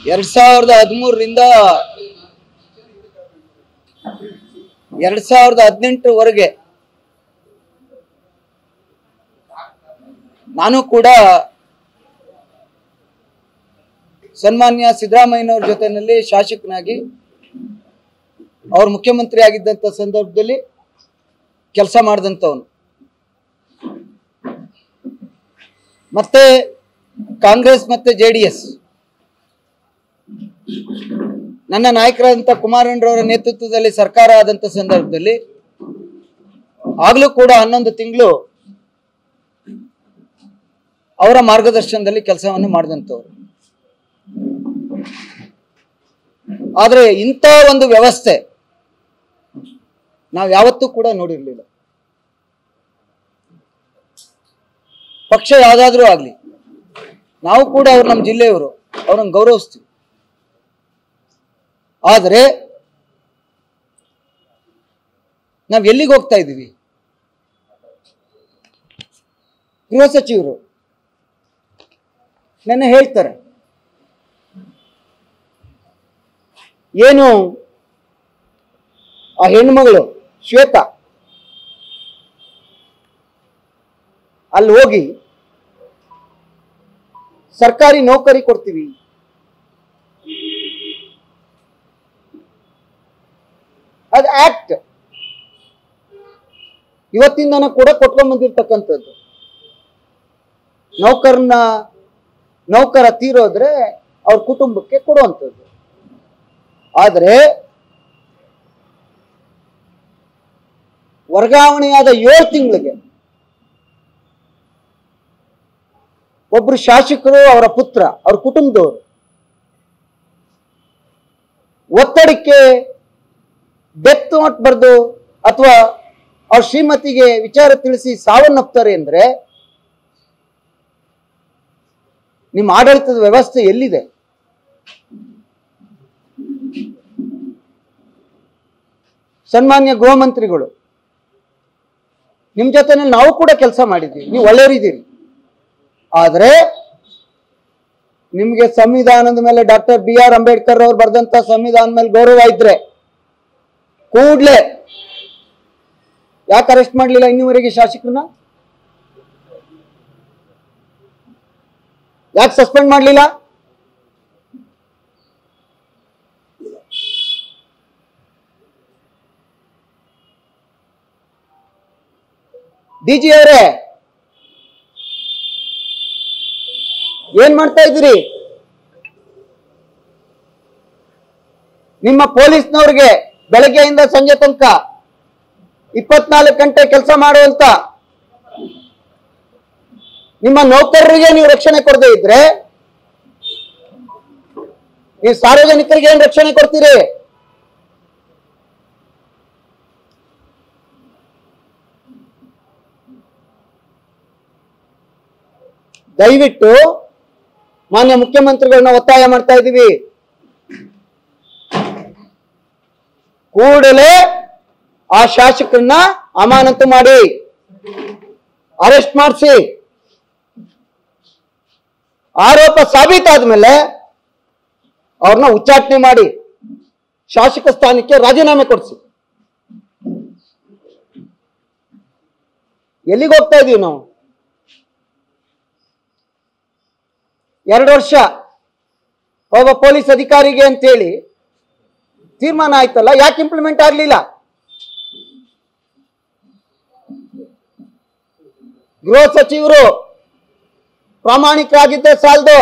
2013ರಿಂದ 2018ವರೆಗೆ ನಾನು ಕೂಡ ಸನ್ಮಾನ್ಯ ಸಿದ್ದರಾಮಯ್ಯನವರ ಜೊತೆಯಲ್ಲಿ ಶಾಸಕನಾಗಿ ಅವರು ಮುಖ್ಯಮಂತ್ರಿ ಆಗಿದ್ದಂಥ ಸಂದರ್ಭದಲ್ಲಿ ಕೆಲಸ ಮಾಡಿದಂಥವನು. ಮತ್ತೆ ಕಾಂಗ್ರೆಸ್ ಮತ್ತೆ ಜೆಡಿಎಸ್ ನನ್ನ ನಾಯಕರಾದಂಥ ಕುಮಾರಣ್ಣರವರ ನೇತೃತ್ವದಲ್ಲಿ ಸರ್ಕಾರ ಆದಂಥ ಸಂದರ್ಭದಲ್ಲಿ ಆಗಲೂ ಕೂಡ 11 ತಿಂಗಳು ಅವರ ಮಾರ್ಗದರ್ಶನದಲ್ಲಿ ಕೆಲಸವನ್ನು ಮಾಡಿದಂಥವ್ರು. ಆದರೆ ಇಂಥ ಒಂದು ವ್ಯವಸ್ಥೆ ನಾವು ಯಾವತ್ತೂ ಕೂಡ ನೋಡಿರಲಿಲ್ಲ. ಪಕ್ಷ ಯಾವುದಾದ್ರೂ ಆಗಲಿ, ನಾವು ಕೂಡ ಅವ್ರು ನಮ್ಮ ಜಿಲ್ಲೆಯವರು, ಅವ್ರನ್ನ ಗೌರವಿಸ್ತೀವಿ. ಆದರೆ ನಾವು ಎಲ್ಲಿಗೆ ಹೋಗ್ತಾ ಇದ್ದೀವಿ? ಗೃಹ ಸಚಿವರು ನನ್ನ ಹೇಳ್ತಾರೆ, ಏನು ಆ ಹೆಣ್ಮಗಳು ಶ್ವೇತಾ ಅಲ್ಲಿ ಹೋಗಿ ಸರ್ಕಾರಿ ನೌಕರಿ ಕೊಡ್ತೀವಿ, ಅದು ಆಕ್ಟ್ ಇವತ್ತಿಂದನ ಕೂಡ ಕೊಟ್ಕೊಂಡ್ ಬಂದಿರ್ತಕ್ಕಂಥದ್ದು. ನೌಕರ ತೀರೋದ್ರೆ ಅವ್ರ ಕುಟುಂಬಕ್ಕೆ ಕೊಡುವಂಥದ್ದು. ಆದರೆ ವರ್ಗಾವಣೆಯಾದ 7 ತಿಂಗಳಿಗೆ ಒಬ್ರು ಶಾಸಕರು, ಅವರ ಪುತ್ರ, ಅವ್ರ ಕುಟುಂಬದವರು ಒತ್ತಡಕ್ಕೆ ಡೆತ್ ನೋಟ್ ಬರೆದು ಅಥವಾ ಅವ್ರ ಶ್ರೀಮತಿಗೆ ವಿಚಾರ ತಿಳಿಸಿ ಸಾವನ್ನಪ್ತಾರೆ ಅಂದ್ರೆ ನಿಮ್ಮ ಆಡಳಿತದ ವ್ಯವಸ್ಥೆ ಎಲ್ಲಿದೆ? ಸನ್ಮಾನ್ಯ ಗೃಹ ಮಂತ್ರಿಗಳು, ನಿಮ್ ಜೊತೆ ನಾವು ಕೂಡ ಕೆಲಸ ಮಾಡಿದ್ದೀವಿ, ನೀವು ಒಳ್ಳೆಯವರಿದ್ದೀರಿ. ಆದರೆ ನಿಮ್ಗೆ ಸಂವಿಧಾನದ ಮೇಲೆ ಡಾಕ್ಟರ್ BR ಅಂಬೇಡ್ಕರ್ ಅವರು ಬರೆದಂತ ಸಂವಿಧಾನದ ಮೇಲೆ ಗೌರವ ಇದ್ರೆ ಕೂಡ್ಲೆ ಯಾಕೆ ಅರೆಸ್ಟ್ ಮಾಡಲಿಲ್ಲ ಇನ್ನೂವರೆಗೆ ಶಾಸಕರನ್ನ? ಯಾಕೆ ಸಸ್ಪೆಂಡ್ ಮಾಡಲಿಲ್ಲ? DG ಅವರೇ ಏನ್ ಮಾಡ್ತಾ ಇದ್ದೀರಿ? ನಿಮ್ಮ ಪೊಲೀಸ್ನವ್ರಿಗೆ ಬೆಳಗ್ಗೆಯಿಂದ ಸಂಜೆ ತನಕ 24 ಗಂಟೆ ಕೆಲಸ ಮಾಡುವಂತ ನಿಮ್ಮ ನೌಕರರಿಗೆ ನೀವು ರಕ್ಷಣೆ ಕೊಡದೇ ಇದ್ರೆ ನೀವು ಸಾರ್ವಜನಿಕರಿಗೆ ಏನ್ ರಕ್ಷಣೆ ಕೊಡ್ತೀರಿ? ದಯವಿಟ್ಟು ಮಾನ್ಯ ಮುಖ್ಯಮಂತ್ರಿಗಳನ್ನ ಒತ್ತಾಯ ಮಾಡ್ತಾ ಇದ್ದೀವಿ, ಕೂಡಲೇ ಆ ಶಾಸಕರನ್ನ ಅಮಾನತು ಮಾಡಿ, ಅರೆಸ್ಟ್ ಮಾಡಿಸಿ, ಆರೋಪ ಸಾಬೀತಾದ್ಮೇಲೆ ಅವ್ರನ್ನ ಉಚ್ಚಾಟನೆ ಮಾಡಿ ಶಾಸಕ ಸ್ಥಾನಕ್ಕೆ ರಾಜೀನಾಮೆ ಕೊಡಿಸಿ. ಎಲ್ಲಿಗೆ ಹೋಗ್ತಾ ಇದೀವಿ ನಾವು? 2 ವರ್ಷ ಒಬ್ಬ ಪೊಲೀಸ್ ಅಧಿಕಾರಿಗೆ ಅಂತೇಳಿ ತೀರ್ಮಾನ ಆಯ್ತಲ್ಲ, ಯಾಕೆ ಇಂಪ್ಲಿಮೆಂಟ್ ಆಗ್ಲಿಲ್ಲ? ಗೃಹ ಸಚಿವರು ಪ್ರಾಮಾಣಿಕರಾಗಿದ್ದೇ ಸಾಲದು,